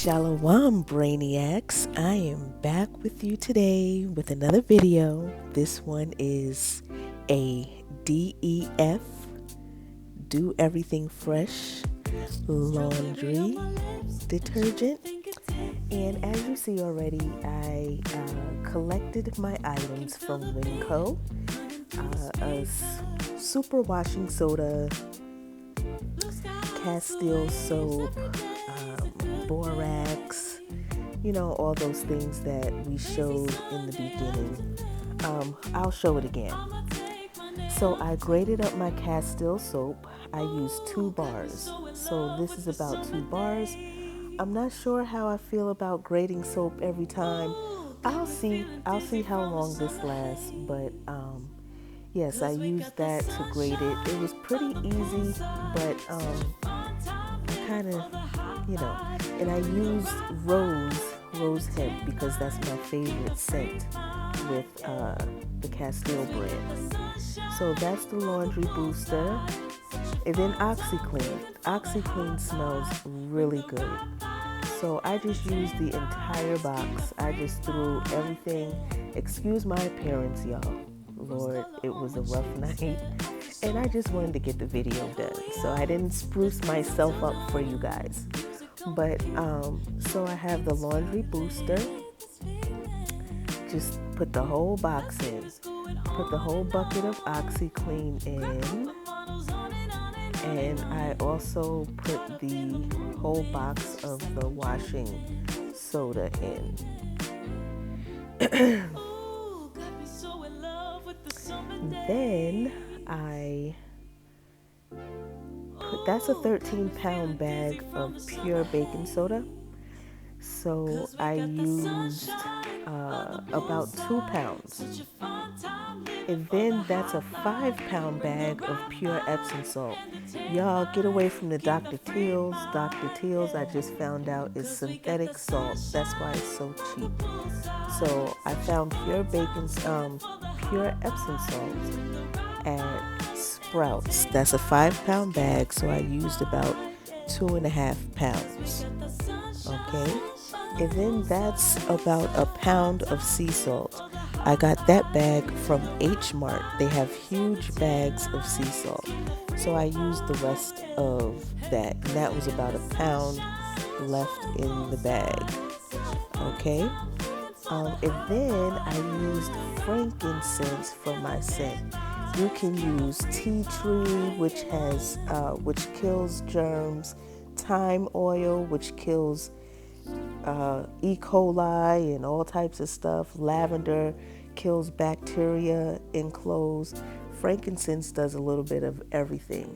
Shalom, Brainiacs. I am back with you today with another video. This one is a DEF, Do Everything Fresh laundry detergent. And as you see already, I collected my items from Winco, a super washing soda, Castile soap, borax, all those things that we showed in the beginning. I'll show it again. So I graded up my Castile soap. I used 2 bars. So this is about 2 bars. I'm not sure how I feel about grading soap every time. I'll see how long this lasts, but yes, I used that to grade it. It was pretty easy, but I kind of, and I used rose hemp because that's my favorite scent with the Castile brand. So that's the laundry booster. And then OxyClean. OxyClean smells really good. So I just used the entire box. I just threw everything. Excuse my appearance, y'all. Lord, it was a rough night. And I just wanted to get the video done. So I didn't spruce myself up for you guys. But, so I have the laundry booster. Just put the whole box in. Put the whole bucket of OxyClean in. And I also put the whole box of the washing soda in. Then I put, that's a 13-pound bag of pure baking soda. So I used about 2 pounds. And then that's a 5-pound bag of pure Epsom salt. Y'all get away from the Dr. Teal's. Dr. Teal's, I just found out, is synthetic salt. That's why it's so cheap. So I found pure Epsom salt at Sprouts. That's a 5-pound bag, so I used about 2.5 pounds. Okay? And then that's about a pound of sea salt. I got that bag from H Mart. They have huge bags of sea salt. So I used the rest of that. And that was about a pound left in the bag. Okay? And then I used frankincense for my scent. You can use tea tree, which kills germs, thyme oil, which kills E. coli and all types of stuff. Lavender kills bacteria in clothes. Frankincense does a little bit of everything.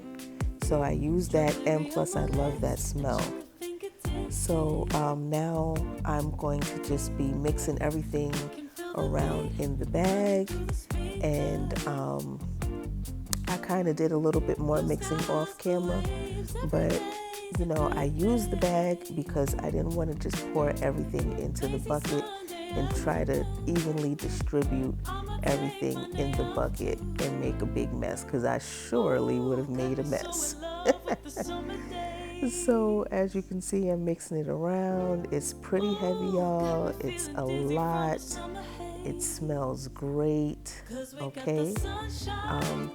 So I use that, and plus I love that smell. So now I'm going to just be mixing everything around in the bag, and I kind of did a little bit more mixing off camera, but I used the bag because I didn't want to just pour everything into the bucket and try to evenly distribute everything in the bucket and make a big mess, because I surely would have made a mess. So as you can see, I'm mixing it around. It's pretty heavy, y'all. It's a lot. It smells great. Okay.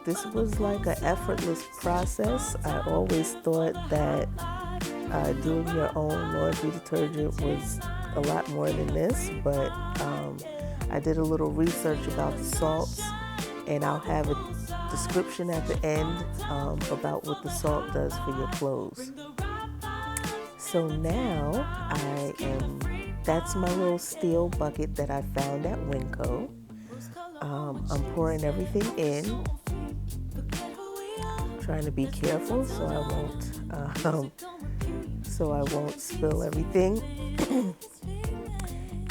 This was like an effortless process. I always thought that doing your own laundry detergent was a lot more than this, but I did a little research about the salts, and I'll have a description at the end about what the salt does for your clothes. So now that's my little steel bucket that I found at Winco. I'm pouring everything in, trying to be careful so I won't spill everything.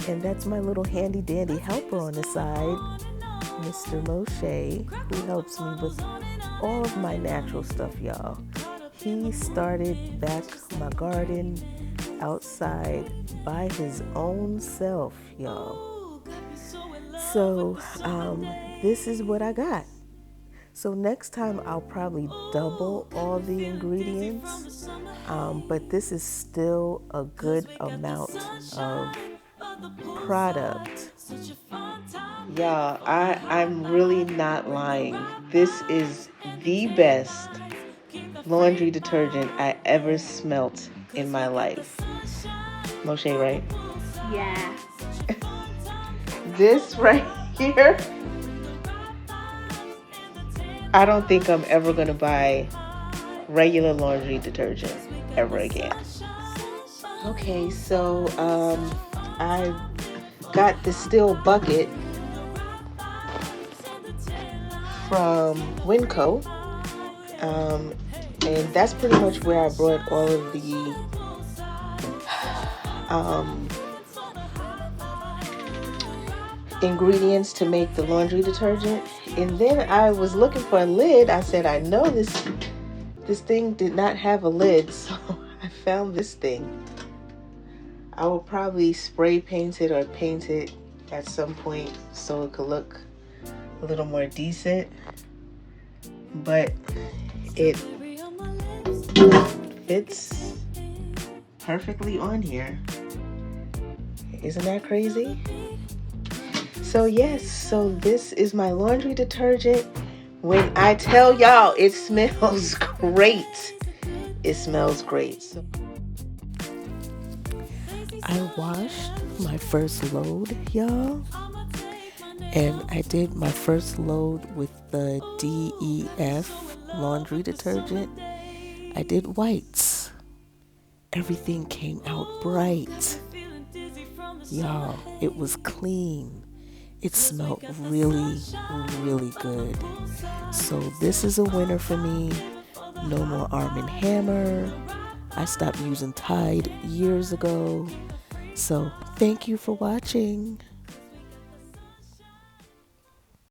And that's my little handy dandy helper on the side, Mr. Moshe, who helps me with all of my natural stuff, y'all. He started back my garden outside by his own self, y'all. So this is what I got. So next time I'll probably double all the ingredients, but this is still a good amount of product. Y'all, I'm really not lying. This is the best laundry detergent I ever smelt in my life. Moshe, right? Yeah. This right here, I don't think I'm ever going to buy regular laundry detergent ever again. Okay, so I got the steel bucket from Winco, and that's pretty much where I brought all of the ingredients to make the laundry detergent. And then I was looking for a lid. I said, I know this thing did not have a lid, so I found this thing. I will probably spray paint it or paint it at some point so it could look a little more decent, but it fits perfectly on here. Isn't that crazy? So yes, so this is my laundry detergent. When I tell y'all it smells great, it smells great. So I washed my first load, y'all, and I did my first load with the DEF laundry detergent. I did whites. Everything came out bright. Y'all, it was clean. It smelled really, really good. So this is a winner for me. No more Arm & Hammer. I stopped using Tide years ago. So thank you for watching.